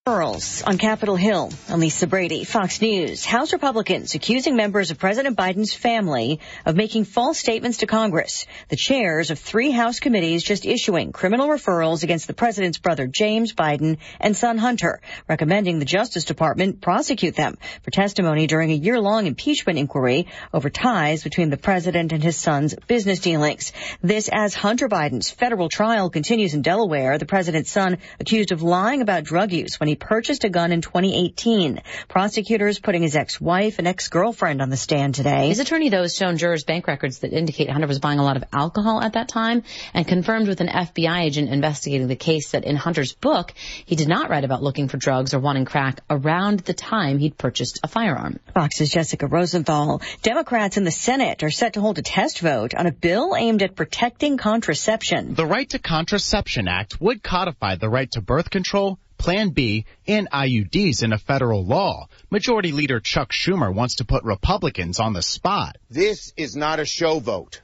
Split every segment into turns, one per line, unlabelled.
Girls on Capitol Hill. I'm Lisa Brady, Fox News. House Republicans accusing members of President Biden's family of making false statements to Congress. The chairs of 3 House committees just issuing criminal referrals against the president's brother James Biden and son Hunter, recommending the Justice Department prosecute them for testimony during a year-long impeachment inquiry over ties between the president and his son's business dealings. This as Hunter Biden's federal trial continues in Delaware. The president's son accused of lying about drug use when he purchased a gun in 2018. Prosecutors putting his ex-wife and ex-girlfriend on the stand today.
His attorney, though, has shown jurors bank records that indicate Hunter was buying a lot of alcohol at that time and confirmed with an FBI agent investigating the case that in Hunter's book, he did not write about looking for drugs or wanting crack around the time he'd purchased a firearm.
Fox's Jessica Rosenthal. Democrats in the Senate are set to hold a test vote on a bill aimed at protecting contraception.
The Right to Contraception Act would codify the right to birth control, Plan B, and IUDs in a federal law. Majority Leader Chuck Schumer wants to put Republicans on the spot.
This is not a show vote.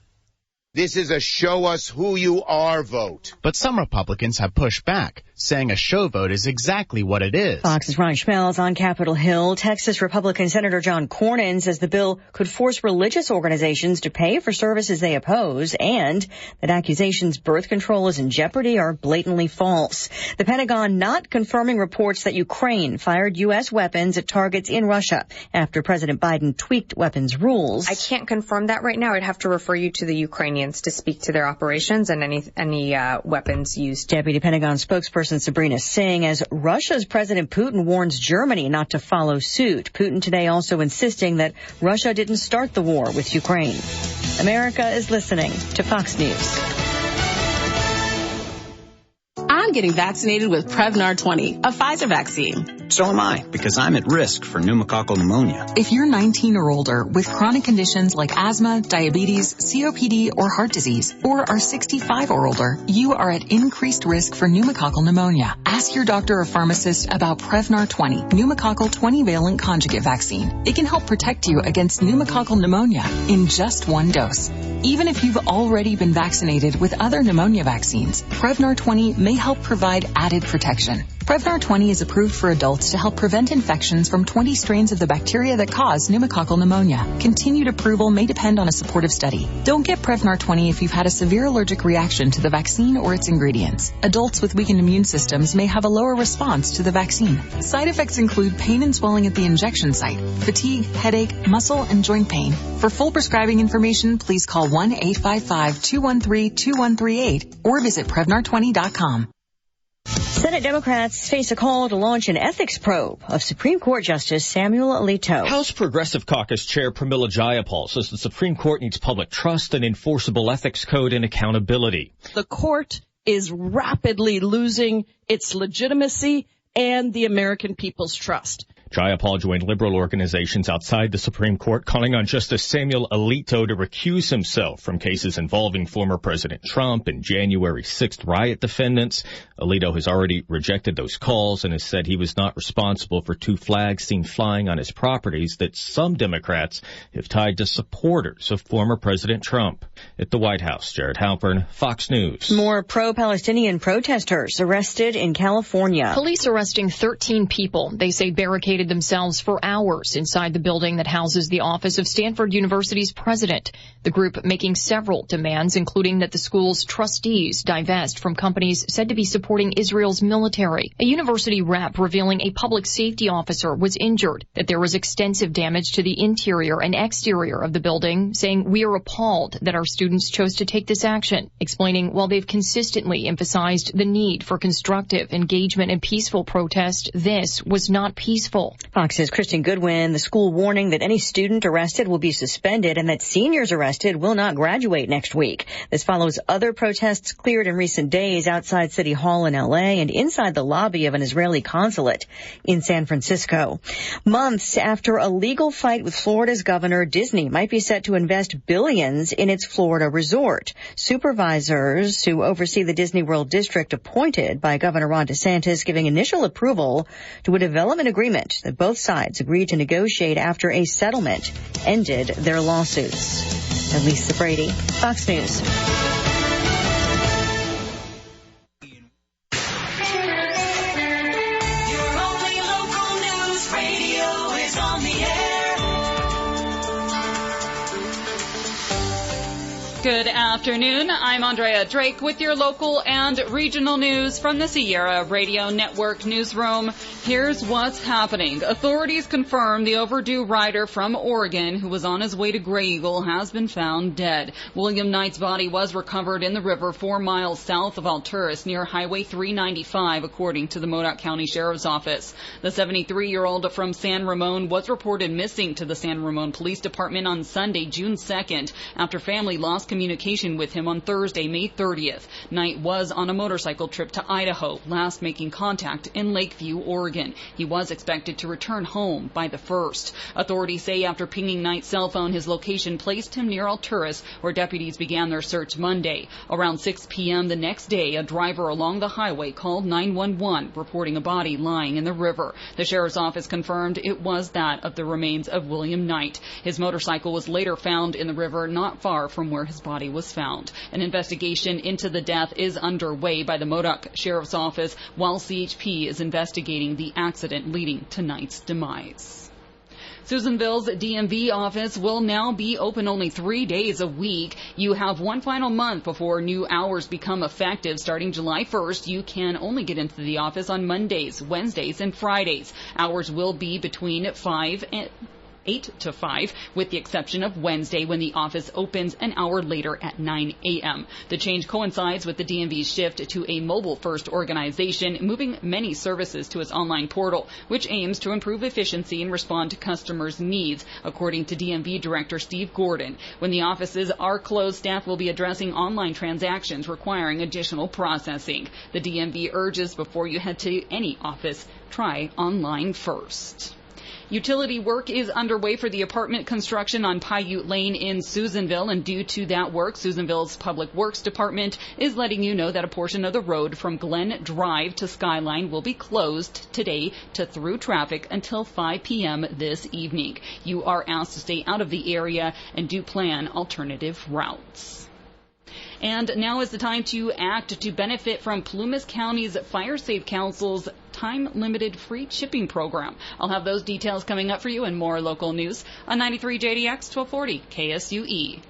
This is a show us who you are vote.
But some Republicans have pushed back, saying a show vote is exactly what it is.
Fox's Ron Schmelz on Capitol Hill. Texas Republican Senator John Cornyn says the bill could force religious organizations to pay for services they oppose, and that accusations birth control is in jeopardy are blatantly false. The Pentagon not confirming reports that Ukraine fired U.S. weapons at targets in Russia after President Biden tweaked weapons rules.
I can't confirm that right now. I'd have to refer you to the Ukrainians to speak to their operations and any weapons used.
Deputy Pentagon spokesperson Sabrina Singh, as Russia's President Putin warns Germany not to follow suit. Putin today also insisting that Russia didn't start the war with Ukraine. America is listening to Fox News.
I'm getting vaccinated with Prevnar 20, a Pfizer vaccine.
So am I, because I'm at risk for pneumococcal pneumonia.
If you're 19 or older with chronic conditions like asthma, diabetes, COPD, or heart disease, or are 65 or older, you are at increased risk for pneumococcal pneumonia. Ask your doctor or pharmacist about Prevnar 20, pneumococcal 20-valent conjugate vaccine. It can help protect you against pneumococcal pneumonia in just one dose. Even if you've already been vaccinated with other pneumonia vaccines, Prevnar 20 may help provide added protection. Prevnar 20 is approved for adults to help prevent infections from 20 strains of the bacteria that cause pneumococcal pneumonia. Continued approval may depend on a supportive study. Don't get Prevnar 20 if you've had a severe allergic reaction to the vaccine or its ingredients. Adults with weakened immune systems may have a lower response to the vaccine. Side effects include pain and swelling at the injection site, fatigue, headache, muscle, and joint pain. For full prescribing information, please call 1-855-213-2138 or visit Prevnar20.com.
Senate Democrats face a call to launch an ethics probe of Supreme Court Justice Samuel Alito.
House Progressive Caucus Chair Pramila Jayapal says the Supreme Court needs public trust, an enforceable ethics code, and accountability.
The court is rapidly losing its legitimacy and the American people's trust.
Jayapal joined liberal organizations outside the Supreme Court calling on Justice Samuel Alito to recuse himself from cases involving former President Trump and January 6th riot defendants. Alito has already rejected those calls and has said he was not responsible for 2 flags seen flying on his properties that some Democrats have tied to supporters of former President Trump. At the White House, Jared Halpern, Fox News.
More pro-Palestinian protesters arrested in California.
Police arresting 13 people. They say barricaded themselves for hours inside the building that houses the office of Stanford University's president. The group making several demands, including that the school's trustees divest from companies said to be supporting Israel's military. A university rep revealing a public safety officer was injured, that there was extensive damage to the interior and exterior of the building, saying, "We are appalled that our students chose to take this action," explaining while they've consistently emphasized the need for constructive engagement and peaceful protest, this was not peaceful.
Fox's Kristen Goodwin, the school warning that any student arrested will be suspended and that seniors arrested will not graduate next week. This follows other protests cleared in recent days outside City Hall in L.A. and inside the lobby of an Israeli consulate in San Francisco. Months after a legal fight with Florida's governor, Disney might be set to invest billions in its Florida resort. Supervisors who oversee the Disney World District appointed by Governor Ron DeSantis giving initial approval to a development agreement that both sides agreed to negotiate after a settlement ended their lawsuits. Lisa Brady, Fox News.
Your own Good afternoon. I'm Andrea Drake with your local and regional news from the Sierra Radio Network newsroom. Here's what's happening. Authorities confirm the overdue rider from Oregon who was on his way to Grey Eagle has been found dead. William Knight's body was recovered in the river 4 miles south of Alturas near Highway 395, according to the Modoc County Sheriff's Office. The 73-year-old from San Ramon was reported missing to the San Ramon Police Department on Sunday, June 2nd, after family lost communication with him on Thursday, May 30th. Knight was on a motorcycle trip to Idaho, last making contact in Lakeview, Oregon. He was expected to return home by the 1st. Authorities say after pinging Knight's cell phone, his location placed him near Alturas, where deputies began their search Monday. Around 6 p.m. the next day, a driver along the highway called 911, reporting a body lying in the river. The sheriff's office confirmed it was that of the remains of William Knight. His motorcycle was later found in the river not far from where his body was found. An investigation into the death is underway by the Modoc Sheriff's Office, while CHP is investigating the accident leading to Knight's demise. Susanville's DMV office will now be open only 3 days a week. You have one final month before new hours become effective. Starting July 1st, you can only get into the office on Mondays, Wednesdays, and Fridays. Hours will be between 8 to 5, with the exception of Wednesday when the office opens an hour later at 9 a.m. The change coincides with the DMV's shift to a mobile-first organization, moving many services to its online portal, which aims to improve efficiency and respond to customers' needs, according to DMV Director Steve Gordon. When the offices are closed, staff will be addressing online transactions requiring additional processing. The DMV urges before you head to any office, try online first. Utility work is underway for the apartment construction on Paiute Lane in Susanville, and due to that work, Susanville's Public Works Department is letting you know that a portion of the road from Glen Drive to Skyline will be closed today to through traffic until 5 p.m. this evening. You are asked to stay out of the area and do plan alternative routes. And now is the time to act to benefit from Plumas County's Fire Safe Council's time-limited free shipping program. I'll have those details coming up for you and more local news on 93 JDX 1240 KSUE.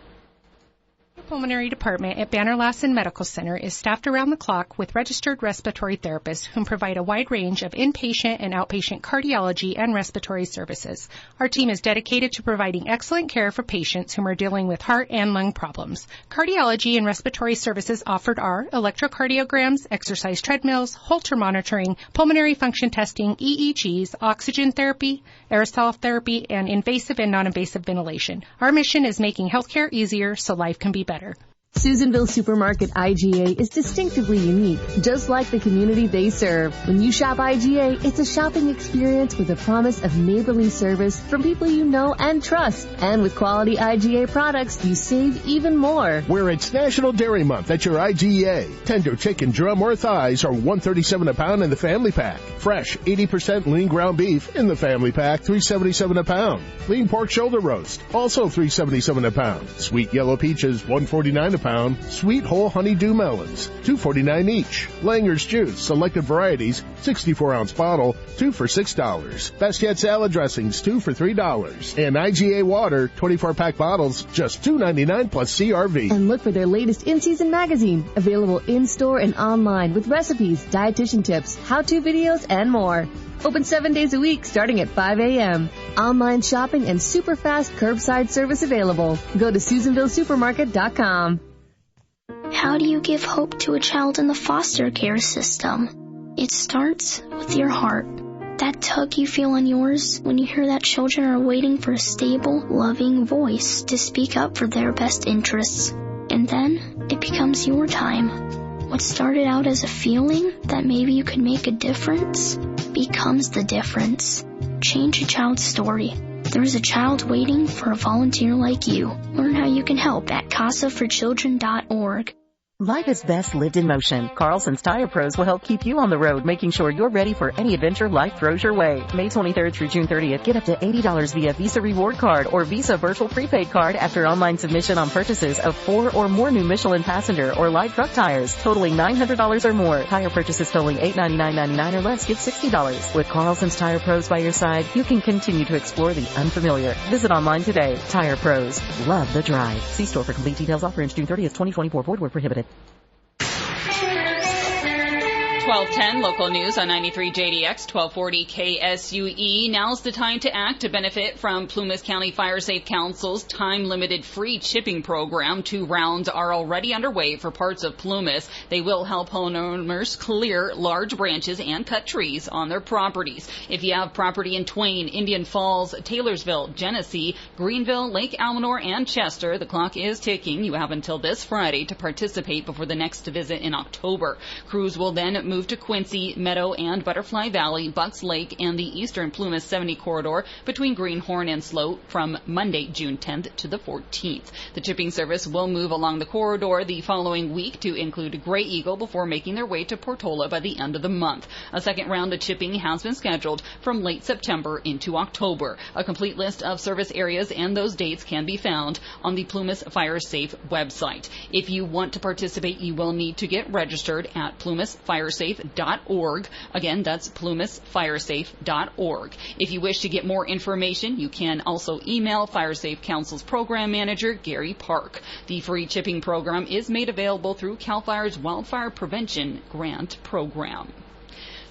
The pulmonary department at Banner Lassen Medical Center is staffed around the clock with registered respiratory therapists who provide a wide range of inpatient and outpatient cardiology and respiratory services. Our team is dedicated to providing excellent care for patients who are dealing with heart and lung problems. Cardiology and respiratory services offered are electrocardiograms, exercise treadmills, Holter monitoring, pulmonary function testing, EEGs, oxygen therapy, aerosol therapy, and invasive and non-invasive ventilation. Our mission is making healthcare easier so life can be better.
Susanville Supermarket IGA is distinctively unique, just like the community they serve. When you shop IGA, it's a shopping experience with a promise of neighborly service from people you know and trust. And with quality IGA products, you save even more.
Where it's National Dairy Month at your IGA. Tender chicken, drum, or thighs are $137 a pound in the family pack. Fresh, 80% lean ground beef in the family pack, $377 a pound. Lean pork shoulder roast, also $377 a pound. Sweet yellow peaches, $149 a pound. Sweet whole honeydew melons, $2.49 each. Langer's juice, selected varieties, 64-ounce bottle, 2 for $6. Best Yet salad dressings, 2 for $3. And IGA water, 24-pack bottles, just $2.99 plus CRV.
And look for their latest in-season magazine, available in-store and online with recipes, dietitian tips, how-to videos, and more. Open 7 days a week starting at 5 a.m. Online shopping and super fast curbside service available. Go to SusanvilleSupermarket.com.
How do you give hope to a child in the foster care system? It starts with your heart. That tug you feel in yours when you hear that children are waiting for a stable, loving voice to speak up for their best interests. And then it becomes your time. What started out as a feeling that maybe you could make a difference becomes the difference. Change a child's story. There is a child waiting for a volunteer like you. Learn how you can help at casaforchildren.org.
Life is best lived in motion. Carlson's Tire Pros will help keep you on the road, making sure you're ready for any adventure life throws your way. May 23rd through June 30th, get up to $80 via Visa Reward Card or Visa Virtual Prepaid Card after online submission on purchases of 4 or more new Michelin passenger or light truck tires, totaling $900 or more. Tire purchases totaling $899.99 or less, get $60. With Carlson's Tire Pros by your side, you can continue to explore the unfamiliar. Visit online today. Tire Pros. Love the drive. See store for complete details. Offer ends June 30th, 2024. Void where prohibited.
1210 local news on 93 JDX 1240 KSUE. Now's the time to act to benefit from Plumas County Fire Safe Council's time-limited free chipping program. 2 rounds are already underway for parts of Plumas. They will help homeowners clear large branches and cut trees on their properties. If you have property in Twain, Indian Falls, Taylorsville, Genesee, Greenville, Lake Almanor, and Chester, the clock is ticking. You have until this Friday to participate before the next visit in October. Crews will then move to Quincy, Meadow, and Butterfly Valley, Bucks Lake, and the eastern Plumas 70 corridor between Greenhorn and Sloat from Monday, June 10th to the 14th. The chipping service will move along the corridor the following week to include Gray Eagle before making their way to Portola by the end of the month. A second round of chipping has been scheduled from late September into October. A complete list of service areas and those dates can be found on the Plumas Fire Safe website. If you want to participate, you will need to get registered at plumasfiresafe.org. Again, that's plumasfiresafe.org. If you wish to get more information, you can also email Fire Safe Council's Program Manager, Gary Park. The free chipping program is made available through CAL FIRE's Wildfire Prevention Grant Program.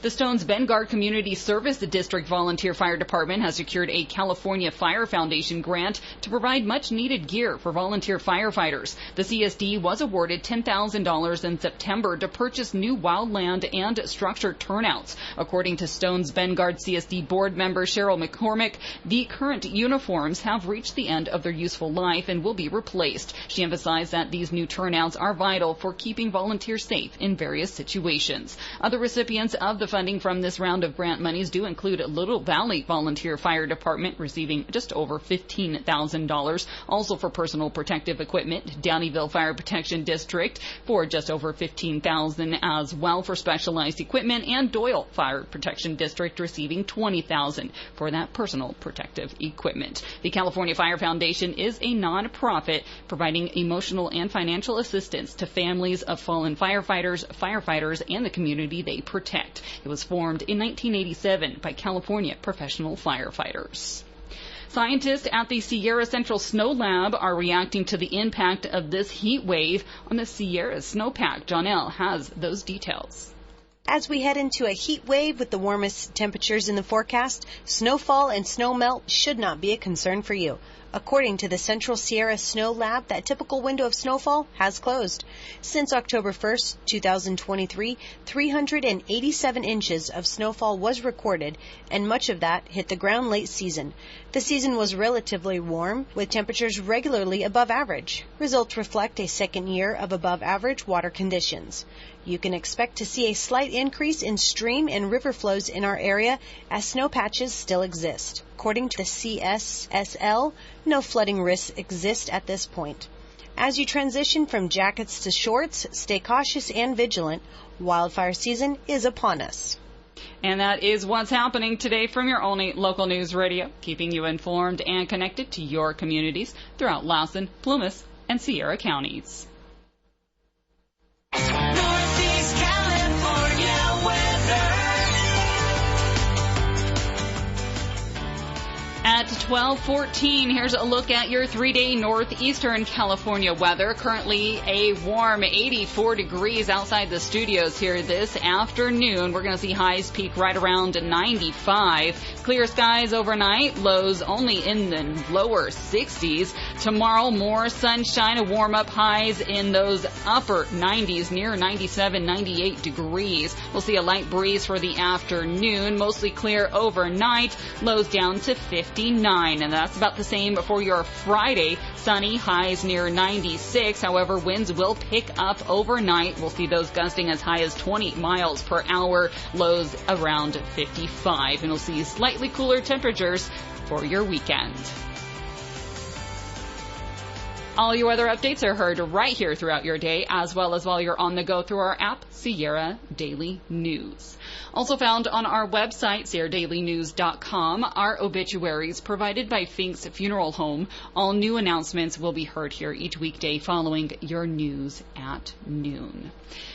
The Stone's Bengard Community Service District Volunteer Fire Department has secured a California Fire Foundation grant to provide much-needed gear for volunteer firefighters. The CSD was awarded $10,000 in September to purchase new wildland and structure turnouts. According to Stone's Bengard CSD board member Cheryl McCormick, the current uniforms have reached the end of their useful life and will be replaced. She emphasized that these new turnouts are vital for keeping volunteers safe in various situations. Other recipients of the funding from this round of grant monies do include Little Valley Volunteer Fire Department receiving just over $15,000. Also for personal protective equipment, Downeyville Fire Protection District for just over $15,000 as well for specialized equipment, and Doyle Fire Protection District receiving $20,000 for that personal protective equipment. The California Fire Foundation is a nonprofit providing emotional and financial assistance to families of fallen firefighters, and the community they protect. It was formed in 1987 by California professional firefighters. Scientists at the Sierra Central Snow Lab are reacting to the impact of this heat wave on the Sierra snowpack. Jonelle has those details.
As we head into a heat wave with the warmest temperatures in the forecast, snowfall and snow melt should not be a concern for you. According to the Central Sierra Snow Lab, that typical window of snowfall has closed. Since October 1st, 2023, 387 inches of snowfall was recorded, and much of that hit the ground late season. The season was relatively warm, with temperatures regularly above average. Results reflect a second year of above average water conditions. You can expect to see a slight increase in stream and river flows in our area as snow patches still exist. According to the CSSL, no flooding risks exist at this point. As you transition from jackets to shorts, stay cautious and vigilant. Wildfire season is upon us.
And that is what's happening today from your only local news radio, keeping you informed and connected to your communities throughout Lassen, Plumas, and Sierra counties.
Northeast California weather.
At 12:14, here's a look at your 3-day northeastern California weather. Currently a warm 84 degrees outside the studios here this afternoon. We're going to see highs peak right around 95. Clear skies overnight, lows only in the lower 60s. Tomorrow, more sunshine, a warm-up, highs in those upper 90s, near 97, 98 degrees. We'll see a light breeze for the afternoon, mostly clear overnight, lows down to 59, and that's about the same for your Friday. Sunny, highs near 96. However, winds will pick up overnight. We'll see those gusting as high as 20 miles per hour, lows around 55, and we'll see slightly cooler temperatures for your weekend. All your weather updates are heard right here throughout your day, as well as while you're on the go through our app, Sierra Daily News. Also found on our website, SierraDailyNews.com, are obituaries provided by Fink's Funeral Home. All new announcements will be heard here each weekday following your news at noon.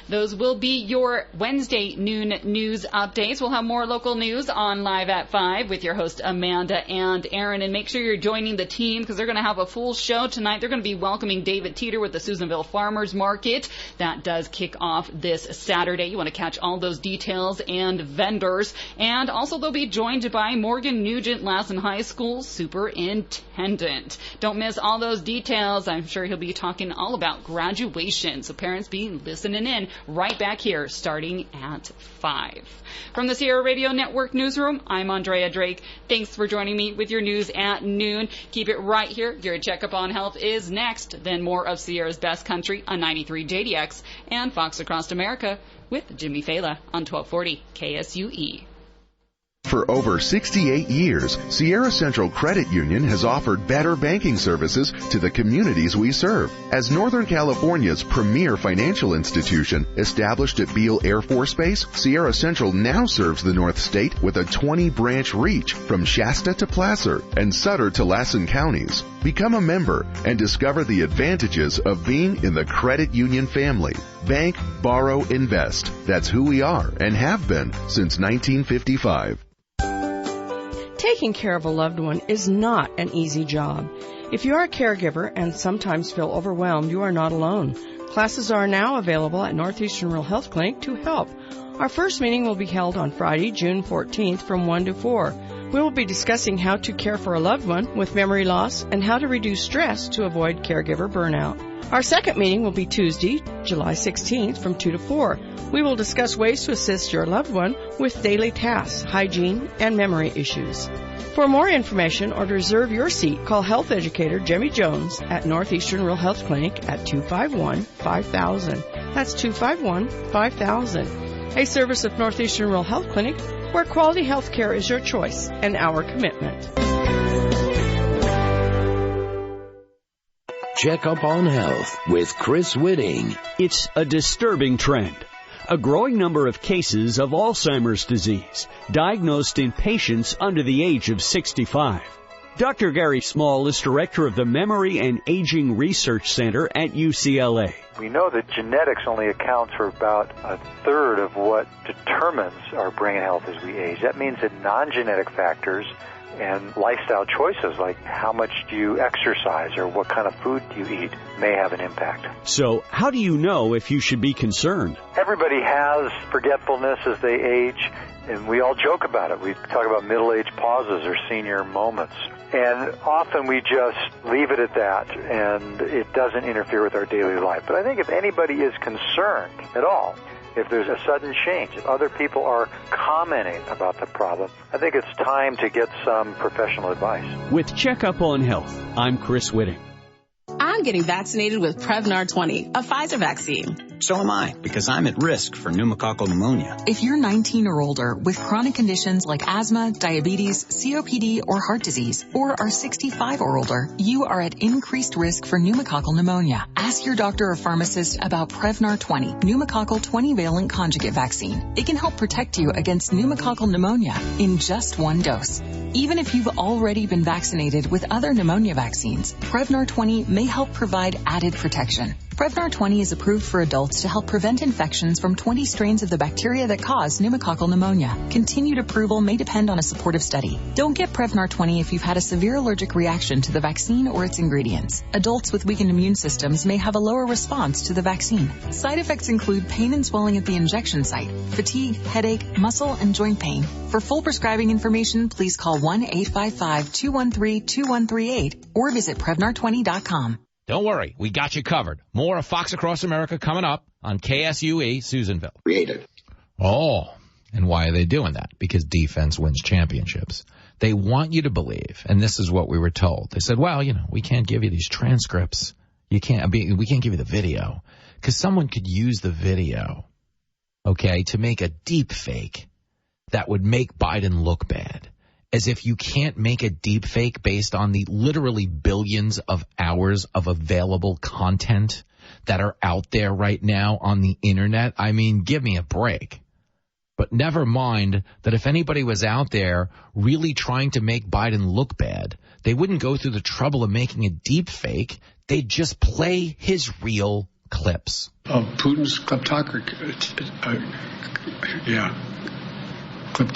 Those will be your Wednesday noon news updates. We'll have more local news on Live at 5 with your host Amanda and Aaron. And make sure you're joining the team because they're going to have a full show tonight. They're going to be welcoming David Teeter with the Susanville Farmers Market. That does kick off this Saturday. You want to catch all those details and vendors. And also they'll be joined by Morgan Nugent, Lassen High School Superintendent. Don't miss all those details. I'm sure he'll be talking all about graduation. So parents be listening in right back here starting at 5. From the Sierra Radio Network newsroom, I'm Andrea Drake. Thanks for joining me with your news at noon. Keep it right here. Your checkup on health is next. Then more of Sierra's Best Country on 93 JDX and Fox Across America with Jimmy Fela on 1240 KSUE.
For over 68 years, Sierra Central Credit Union has offered better banking services to the communities we serve. As Northern California's premier financial institution, established at Beale Air Force Base, Sierra Central now serves the North State with a 20-branch reach from Shasta to Placer and Sutter to Lassen counties. Become a member and discover the advantages of being in the credit union family. Bank, borrow, invest. That's who we are and have been since 1955.
Taking care of a loved one is not an easy job. If you are a caregiver and sometimes feel overwhelmed, you are not alone. Classes are now available at Northeastern Rural Health Clinic to help. Our first meeting will be held on Friday, June 14th from 1 to 4. We will be discussing how to care for a loved one with memory loss and how to reduce stress to avoid caregiver burnout. Our second meeting will be Tuesday, July 16th from 2 to 4. We will discuss ways to assist your loved one with daily tasks, hygiene, and memory issues. For more information or to reserve your seat, call health educator Jemmy Jones at Northeastern Rural Health Clinic at 251-5000. That's 251-5000. A service of Northeastern Rural Health Clinic where quality health care is your choice and our commitment.
Check up on health with Chris Whitting.
It's a disturbing trend. A growing number of cases of Alzheimer's disease diagnosed in patients under the age of 65. Dr. Gary Small is director of the Memory and Aging Research Center at UCLA.
We know that genetics only accounts for about a third of what determines our brain health as we age. That means that non-genetic factors and lifestyle choices like how much do you exercise or what kind of food do you eat may have an impact.
So how do you know if you should be concerned?
Everybody has forgetfulness as they age, and we all joke about it. We talk about middle-age pauses or senior moments. And often we just leave it at that, and it doesn't interfere with our daily life. But I think if anybody is concerned at all, if there's a sudden change, if other people are commenting about the problem, I think it's time to get some professional advice.
With Checkup on Health, I'm Chris Whitting.
I'm getting vaccinated with Prevnar 20, a Pfizer vaccine.
So am I, because I'm at risk for pneumococcal pneumonia.
If you're 19 or older with chronic conditions like asthma, diabetes, COPD, or heart disease, or are 65 or older, you are at increased risk for pneumococcal pneumonia. Ask your doctor or pharmacist about Prevnar 20, pneumococcal 20-valent conjugate vaccine. It can help protect you against pneumococcal pneumonia in just one dose. Even if you've already been vaccinated with other pneumonia vaccines, Prevnar 20 may help provide added protection. Prevnar 20 is approved for adults to help prevent infections from 20 strains of the bacteria that cause pneumococcal pneumonia. Continued approval may depend on a supportive study. Don't get Prevnar 20 if you've had a severe allergic reaction to the vaccine or its ingredients. Adults with weakened immune systems may have a lower response to the vaccine. Side effects include pain and swelling at the injection site, fatigue, headache, muscle, and joint pain. For full prescribing information, please call 1-855-213-2138 or visit Prevnar20.com.
Don't worry, we got you covered. More of Fox Across America coming up on KSUE Susanville.
Created.
Oh, and why are they doing that? Because defense wins championships. They want you to believe, and this is what we were told. They said, well, we can't give you these transcripts. We can't give you the video because someone could use the video, okay, to make a deep fake that would make Biden look bad. as if you can't make a deep fake based on the literally billions of hours of available content that are out there right now on the internet. I mean, give me a break. But never mind that if anybody was out there really trying to make Biden look bad, they wouldn't go through the trouble of making a deep fake. They'd just play his real clips.
Putin's kleptocracy. Yeah.